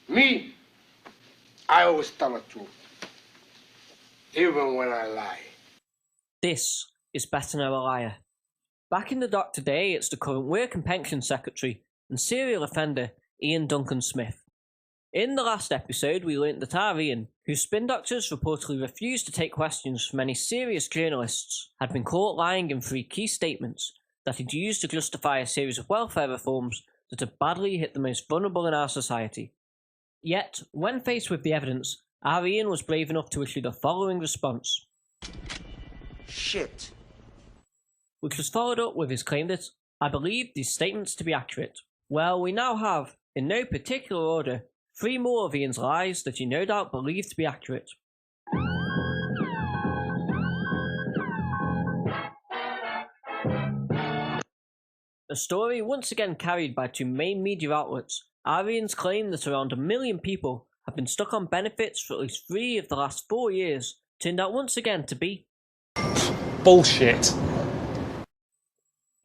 Me, I always tell the truth, even when I lie. This is Better Know a Liar. Back in the dock today, it's the current Work and Pension Secretary and serial offender Iain Duncan Smith. In the last episode, we learnt that our Iain, whose spin doctors reportedly refused to take questions from any serious journalists, had been caught lying in 3 key statements that he'd used to justify a series of welfare reforms that had badly hit the most vulnerable in our society. Yet, when faced with the evidence, our Iain was brave enough to issue the following response. Shit. Which was followed up with his claim that, I believe these statements to be accurate. Well, we now have, in no particular order, 3 more of Iain's lies that he no doubt believed to be accurate. A story once again carried by 2 main media outlets, Iain's claim that around 1 million people have been stuck on benefits for at least 3 of the last 4 years turned out once again to be bullshit.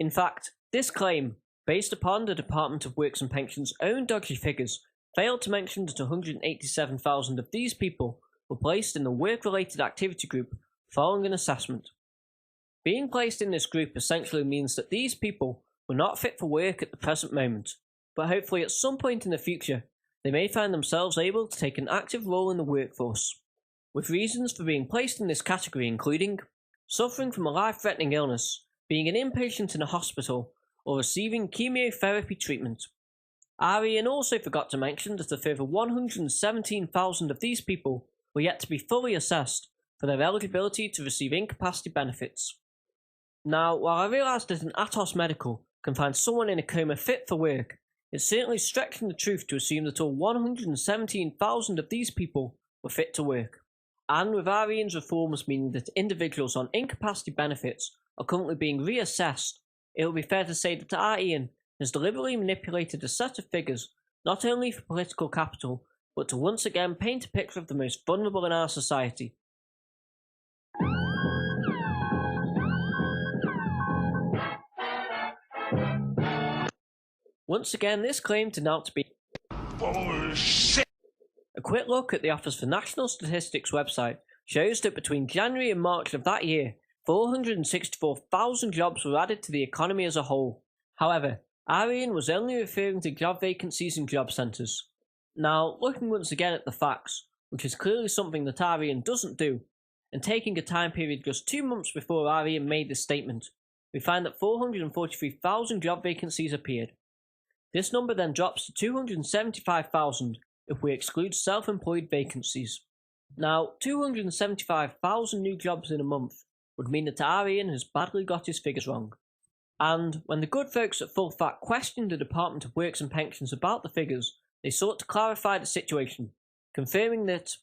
In fact, this claim, based upon the Department of Works and Pensions' own dodgy figures, failed to mention that 187,000 of these people were placed in the work-related activity group following an assessment. Being placed in this group essentially means that these people were not fit for work at the present moment, but hopefully at some point in the future, they may find themselves able to take an active role in the workforce, with reasons for being placed in this category including suffering from a life-threatening illness, being an inpatient in a hospital, or receiving chemotherapy treatment. Iain also forgot to mention that a further 117,000 of these people were yet to be fully assessed for their eligibility to receive incapacity benefits. Now, while I realise that an Atos medical can find someone in a coma fit for work, it's certainly stretching the truth to assume that all 117,000 of these people were fit to work. And with Iain's reforms meaning that individuals on incapacity benefits are currently being reassessed, it would be fair to say that Iain has deliberately manipulated a set of figures not only for political capital, but to once again paint a picture of the most vulnerable in our society. Once again, this claim turned out to be Bullshit. A quick look at the Office for National Statistics website shows that between January and March of that year, 464,000 jobs were added to the economy as a whole. However, Iain was only referring to job vacancies and job centres. Now, looking once again at the facts, which is clearly something that Iain doesn't do, and taking a time period just 2 months before Iain made this statement, we find that 443,000 job vacancies appeared. This number then drops to 275,000 if we exclude self-employed vacancies. Now, 275,000 new jobs in a month would mean that Iain has badly got his figures wrong. And when the good folks at Full Fact questioned the Department of Works and Pensions about the figures, they sought to clarify the situation, confirming that,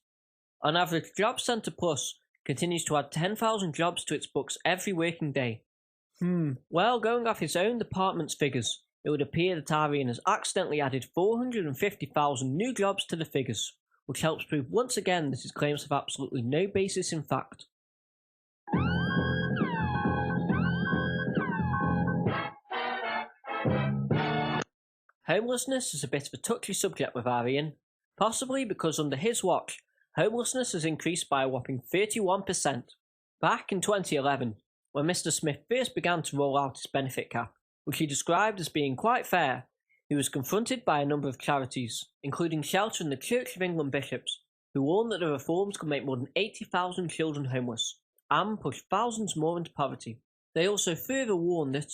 on average, Job Centre Plus continues to add 10,000 jobs to its books every working day. Well, going off his own department's figures, it would appear that Iain has accidentally added 450,000 new jobs to the figures, which helps prove once again that his claims have absolutely no basis in fact. Homelessness is a bit of a touchy subject with Iain, possibly because under his watch, homelessness has increased by a whopping 31%. Back in 2011, when Mr. Smith first began to roll out his benefit cap, which he described as being quite fair, he was confronted by a number of charities, including Shelter and the Church of England bishops, who warned that the reforms could make more than 80,000 children homeless, and push thousands more into poverty. They also further warned that,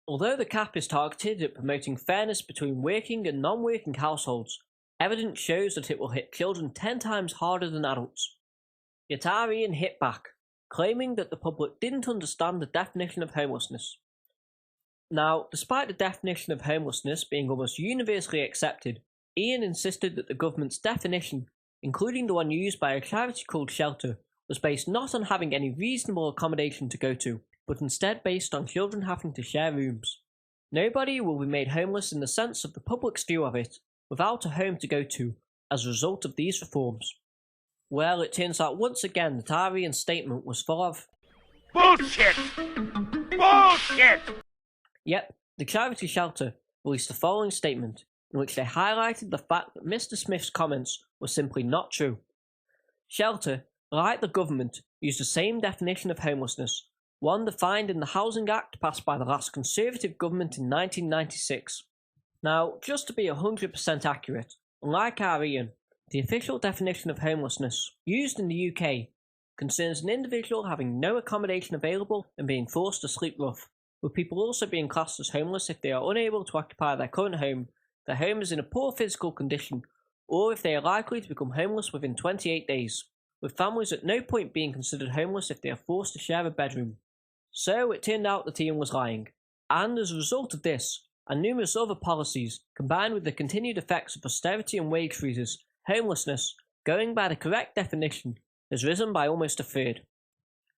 although the cap is targeted at promoting fairness between working and non-working households, evidence shows that it will hit children 10 times harder than adults. Yet Iain hit back, claiming that the public didn't understand the definition of homelessness. Now, despite the definition of homelessness being almost universally accepted, Iain insisted that the government's definition, including the one used by a charity called Shelter, was based not on having any reasonable accommodation to go to, but instead based on children having to share rooms. Nobody will be made homeless in the sense of the public's view of it, without a home to go to, as a result of these reforms. Well, it turns out once again that Iain's statement was full of bullshit. Bullshit. Yep, the charity Shelter released the following statement, in which they highlighted the fact that Mr. Smith's comments were simply not true. Shelter, like the government, used the same definition of homelessness, one defined in the Housing Act passed by the last Conservative government in 1996. Now, just to be 100% accurate, unlike our Iain, the official definition of homelessness, used in the UK, concerns an individual having no accommodation available and being forced to sleep rough, with people also being classed as homeless if they are unable to occupy their current home, their home is in a poor physical condition, or if they are likely to become homeless within 28 days, with families at no point being considered homeless if they are forced to share a bedroom. So it turned out that Iain was lying, and as a result of this, and numerous other policies, combined with the continued effects of austerity and wage freezes, homelessness, going by the correct definition, has risen by almost a third.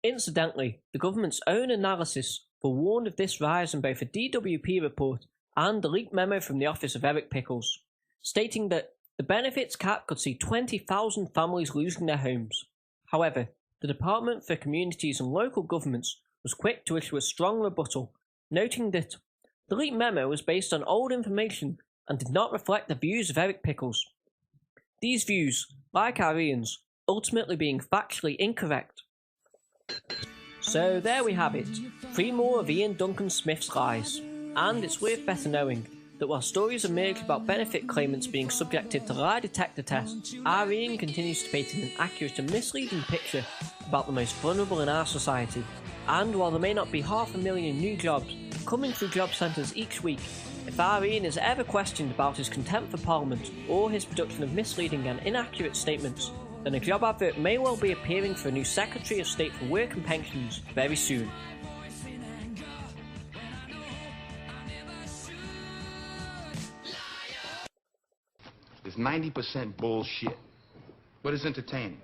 Incidentally, the government's own analysis forewarned of this rise in both a DWP report and a leaked memo from the office of Eric Pickles, stating that the benefits cap could see 20,000 families losing their homes. However, the Department for Communities and Local Governments was quick to issue a strong rebuttal, noting that the leaked memo was based on old information and did not reflect the views of Eric Pickles. These views, like our Iain's, ultimately being factually incorrect. So there we have it, 3 more of Iain Duncan Smith's lies. And it's worth better knowing that while stories emerge about benefit claimants being subjected to lie detector tests, our Iain continues to paint an inaccurate and misleading picture about the most vulnerable in our society. And while there may not be 500,000 new jobs coming through job centres each week, if our Iain is ever questioned about his contempt for Parliament or his production of misleading and inaccurate statements, then a job advert may well be appearing for a new Secretary of State for Work and Pensions very soon. It's 90% bullshit. What is entertaining?